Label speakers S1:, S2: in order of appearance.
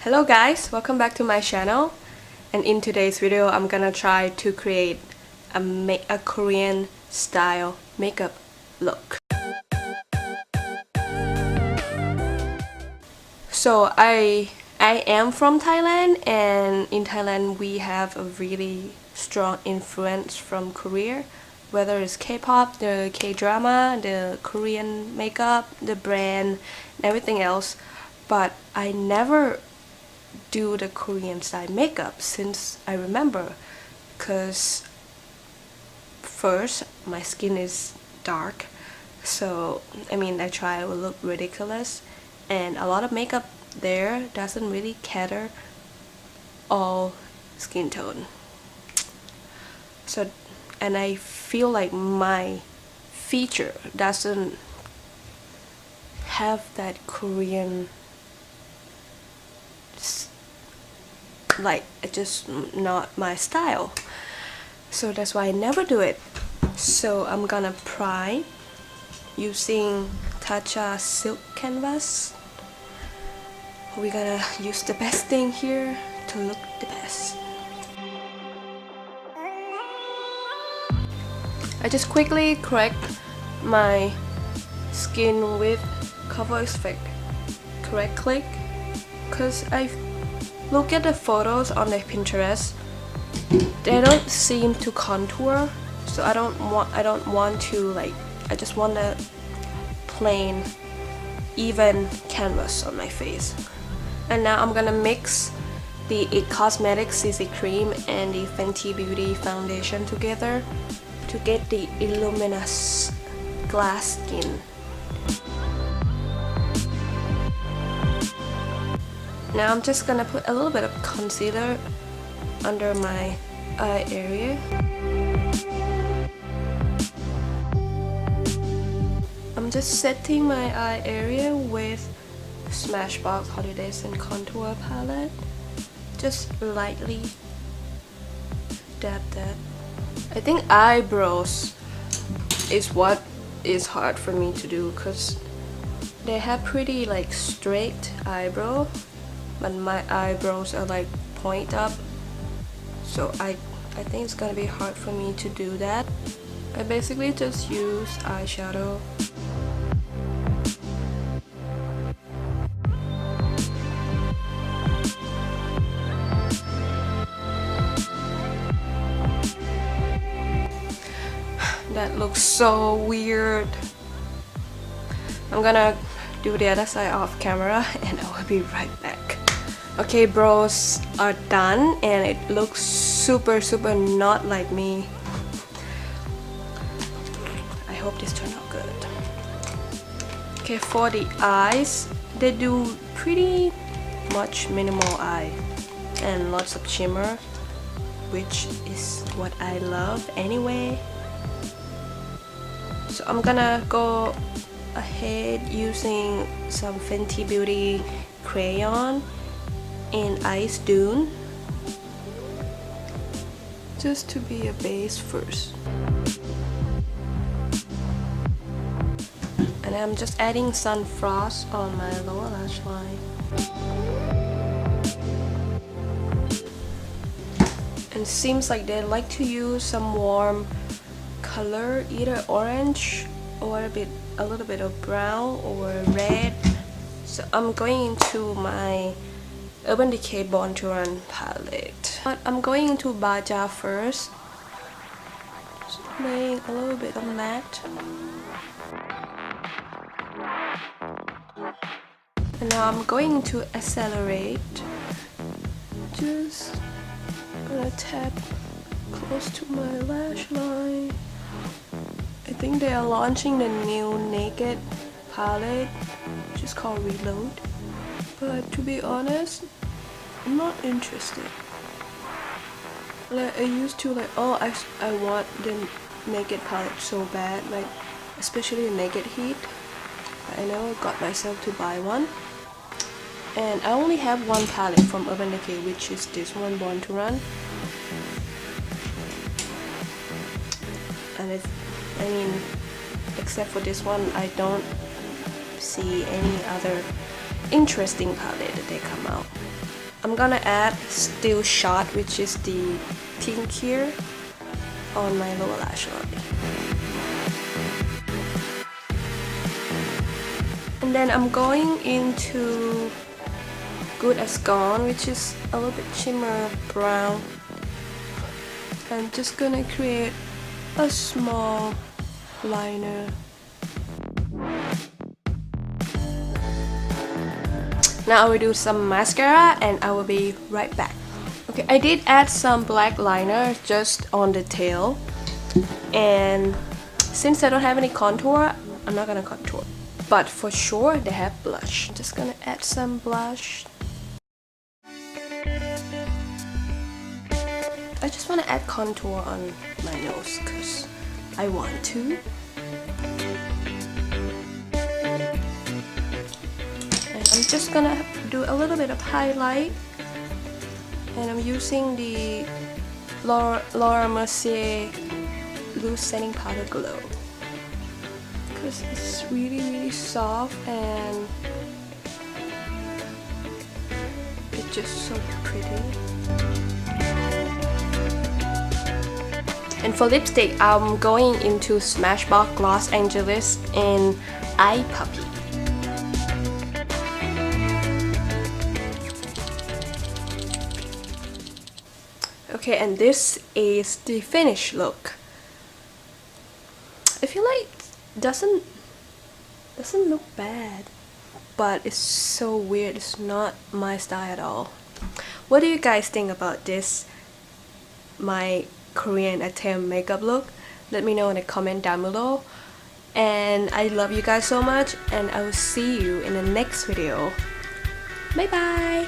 S1: Hello guys, welcome back to my channel, and in today's video I'm gonna try to create a Korean style makeup look. So I am from Thailand, and in Thailand we have a really strong influence from Korea, whether it's K-pop, the K-drama, the Korean makeup, the brand, and everything else. But I never do the Korean style makeup since I remember, because first my skin is dark, so I try to look ridiculous, and a lot of makeup there doesn't really cater all skin tone. So, and I feel like my feature doesn't have that Korean, like, it's just not my style. So that's why I never do it. So I'm gonna prime using Tatcha silk canvas. We're gonna use the best thing here to look the best. I just quickly correct my skin with cover effect correctly, because I look at the photos on the Pinterest, they don't seem to contour, so I don't want to, like, I just want a plain even canvas on my face. And now I'm gonna mix the It Cosmetics CC cream and the Fenty Beauty foundation together to get the Illumination glass skin. Now I'm just gonna put a little bit of concealer under my eye area. I'm just setting my eye area with Smashbox Holidays and Contour palette. Just lightly dab that. I think eyebrows is what is hard for me to do, because they have pretty like straight eyebrow, but my eyebrows are like point up, so I think it's gonna be hard for me to do that. I basically just use eyeshadow. That looks so weird. I'm gonna do the other side off camera and I will be right back. Okay, brows are done and it looks super not like me. I hope this turned out good. Okay, for the eyes, they do pretty much minimal eye and lots of shimmer, which is what I love anyway. So I'm gonna go ahead using some Fenty Beauty Crayon in Ice Dune, just to be a base first. And I'm just adding Sun Frost on my lower lash line. And seems like they like to use some warm color, either orange or a little bit of brown or red. So I'm going into my Urban Decay Born to Run palette, but I'm going into Baja first, just laying a little bit of matte. And now I'm going to Accelerate. Just gonna tap close to my lash line. I think they are launching the new Naked palette, which is called Reload. But to be honest, I'm not interested. Like, I used to, like, oh, I want the Naked palette so bad, like especially the Naked Heat. I never got myself to buy one. And I only have one palette from Urban Decay, which is this one, Born to Run. And except for this one, I don't see any other interesting palette that they come out. I'm gonna add Still Shot, which is the pink here, on my lower lash line. And then I'm going into Good As Gone, which is a little bit shimmer brown. I'm just gonna create a small liner. Now I will do some mascara and I will be right back. Okay, I did add some black liner just on the tail, and since I don't have any contour, I'm not gonna contour, but for sure they have blush. I'm just gonna add some blush. I just want to add contour on my nose because I want to. And I'm just gonna do a little bit of highlight. And I'm using the Mericer Loose Setting Powder Glow because it's really soft and it's just so pretty. And for lipstick, I'm going into Smashbox Los Angeles in Eye Puppy. Okay, and this is the finished look. I feel like it doesn't look bad, but it's so weird. It's not my style at all. What do you guys think about this? My Korean attempt makeup look? Let me know in the comment down below. And I love you guys so much, and I will see you in the next video. Bye bye.